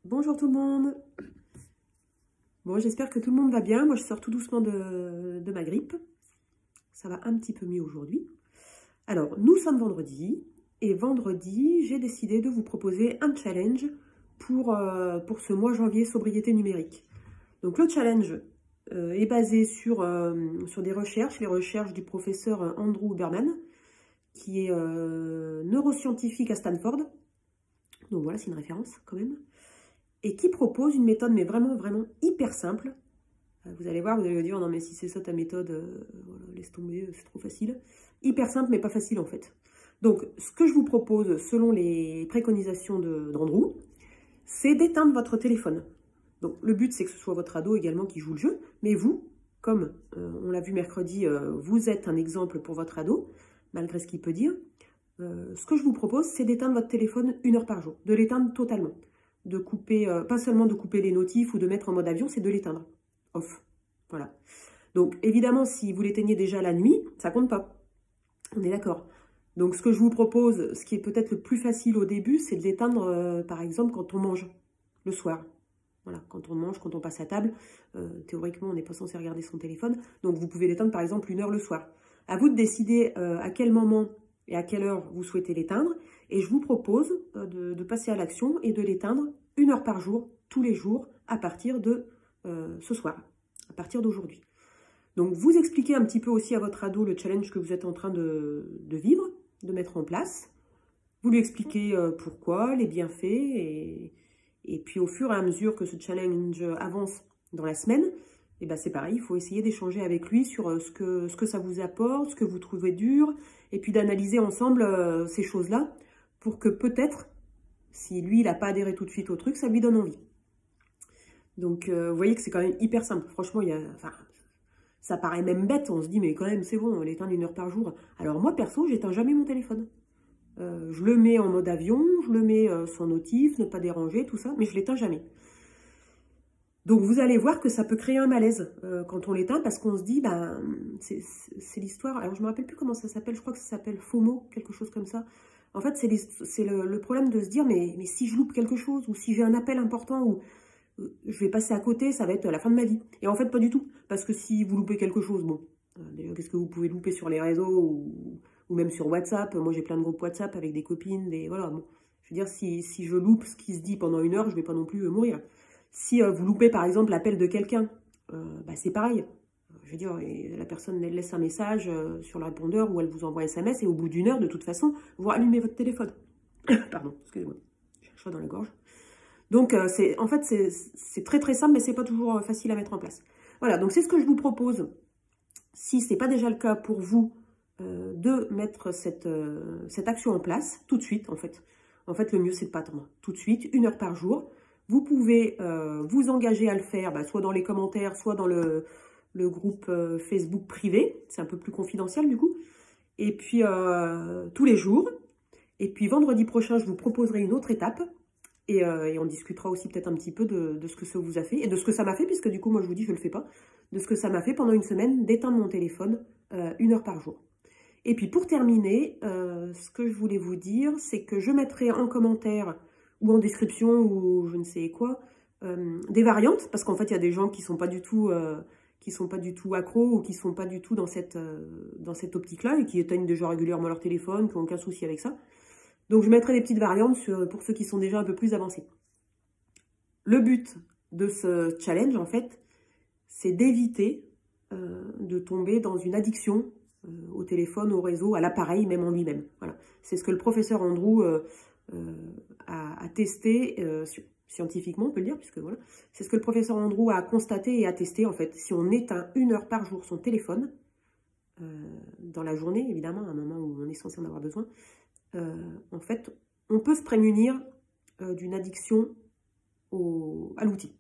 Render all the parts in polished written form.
Bonjour tout le monde. Bon, j'espère que tout le monde va bien. Moi, je sors tout doucement de ma grippe. Ça va un petit peu mieux aujourd'hui. Alors, nous sommes vendredi. Et vendredi, j'ai décidé de vous proposer un challenge pour ce mois janvier sobriété numérique. Donc, le challenge est basé sur des recherches, les recherches du professeur Andrew Huberman, qui est neuroscientifique à Stanford. Donc voilà, c'est une référence quand même. Et qui propose une méthode, mais vraiment hyper simple. Vous allez voir, vous allez me dire, non mais si c'est ça ta méthode, voilà, laisse tomber, c'est trop facile. Hyper simple, mais pas facile en fait. Donc, ce que je vous propose, selon les préconisations d'Andrew, c'est d'éteindre votre téléphone. Donc, le but, c'est que ce soit votre ado également qui joue le jeu, mais vous, comme on l'a vu mercredi, vous êtes un exemple pour votre ado, malgré ce qu'il peut dire. Ce que je vous propose, c'est d'éteindre votre téléphone 1 heure par jour, de l'éteindre totalement. De couper, pas seulement de couper les notifs ou de mettre en mode avion, c'est de l'éteindre. Off. Voilà. Donc, évidemment, si vous l'éteignez déjà la nuit, ça compte pas. On est d'accord. Donc, ce que je vous propose, ce qui est peut-être le plus facile au début, c'est de l'éteindre, par exemple, quand on mange le soir. Voilà, quand on mange, quand on passe à table, théoriquement, on n'est pas censé regarder son téléphone. Donc, vous pouvez l'éteindre, par exemple, 1 heure le soir. À vous de décider à quel moment et à quelle heure vous souhaitez l'éteindre. Et je vous propose de passer à l'action et de l'éteindre 1 heure par jour, tous les jours, à partir de ce soir, à partir d'aujourd'hui. Donc, vous expliquez un petit peu aussi à votre ado le challenge que vous êtes en train de vivre, de mettre en place. Vous lui expliquez pourquoi, les bienfaits, et puis au fur et à mesure que ce challenge avance dans la semaine, et ben c'est pareil, il faut essayer d'échanger avec lui sur ce que ça vous apporte, ce que vous trouvez dur, et puis d'analyser ensemble ces choses-là, pour que peut-être, si lui, il n'a pas adhéré tout de suite au truc, ça lui donne envie. Donc, vous voyez que c'est quand même hyper simple. Franchement, ça paraît même bête. On se dit, mais quand même, c'est bon, on l'éteint 1 heure par jour. Alors moi, perso, j'éteins jamais mon téléphone. Je le mets en mode avion, je le mets sans notif, ne pas déranger, tout ça, mais je l'éteins jamais. Donc, vous allez voir que ça peut créer un malaise quand on l'éteint, parce qu'on se dit, ben, c'est l'histoire. Alors, je ne me rappelle plus comment ça s'appelle, je crois que ça s'appelle FOMO, quelque chose comme ça. En fait, c'est le problème de se dire, mais si je loupe quelque chose, ou si j'ai un appel important, ou je vais passer à côté, ça va être la fin de ma vie. Et en fait, pas du tout. Parce que si vous loupez quelque chose, bon, déjà, qu'est-ce que vous pouvez louper sur les réseaux, ou même sur WhatsApp. Moi, j'ai plein de groupes WhatsApp avec des copines, voilà, bon. Je veux dire, si je loupe ce qui se dit pendant 1 heure, je vais pas non plus mourir. Si vous loupez, par exemple, l'appel de quelqu'un, bah, c'est pareil. Je veux dire, la personne, elle laisse un message sur le répondeur ou elle vous envoie un SMS et au bout d'1 heure, de toute façon, vous rallumez votre téléphone. Pardon, excusez-moi, j'ai un chat dans la gorge. Donc, en fait, c'est très simple, mais c'est pas toujours facile à mettre en place. Voilà, donc c'est ce que je vous propose. Si ce n'est pas déjà le cas pour vous, de mettre cette action en place tout de suite, en fait. En fait, le mieux, c'est de pas attendre. Tout de suite, 1 heure par jour. Vous pouvez vous engager à le faire, bah, soit dans les commentaires, soit dans le groupe Facebook privé. C'est un peu plus confidentiel, du coup. Et puis, tous les jours. Et puis, vendredi prochain, je vous proposerai une autre étape. Et on discutera aussi peut-être un petit peu de ce que ça vous a fait. Et de ce que ça m'a fait, puisque du coup, moi, je vous dis, je ne le fais pas. De ce que ça m'a fait pendant une semaine d'éteindre mon téléphone 1 heure par jour. Et puis, pour terminer, ce que je voulais vous dire, c'est que je mettrai en commentaire ou en description ou je ne sais quoi, des variantes. Parce qu'en fait, il y a des gens qui ne sont pas du tout... accros ou qui ne sont pas du tout dans cette optique-là et qui éteignent déjà régulièrement leur téléphone, qui n'ont aucun souci avec ça. Donc, je mettrai des petites variantes pour ceux qui sont déjà un peu plus avancés. Le but de ce challenge, en fait, c'est d'éviter de tomber dans une addiction au téléphone, au réseau, à l'appareil, même en lui-même. Voilà. C'est ce que le professeur Andrew a testé scientifiquement, on peut le dire, puisque voilà. C'est ce que le professeur Andrew a constaté et a testé, en fait. Si on éteint 1 heure par jour son téléphone, dans la journée, évidemment, à un moment où on est censé en avoir besoin, en fait, on peut se prémunir d'une addiction à l'outil.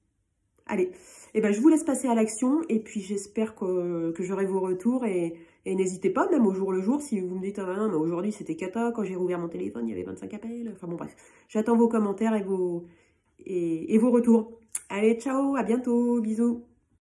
Allez, eh ben, je vous laisse passer à l'action et puis j'espère que j'aurai vos retours et n'hésitez pas, même au jour le jour, si vous me dites « Ah non, mais aujourd'hui c'était cata, quand j'ai rouvert mon téléphone, il y avait 25 appels. » Enfin bon, bref, j'attends vos commentaires et vos retours. Allez, ciao, à bientôt, bisous.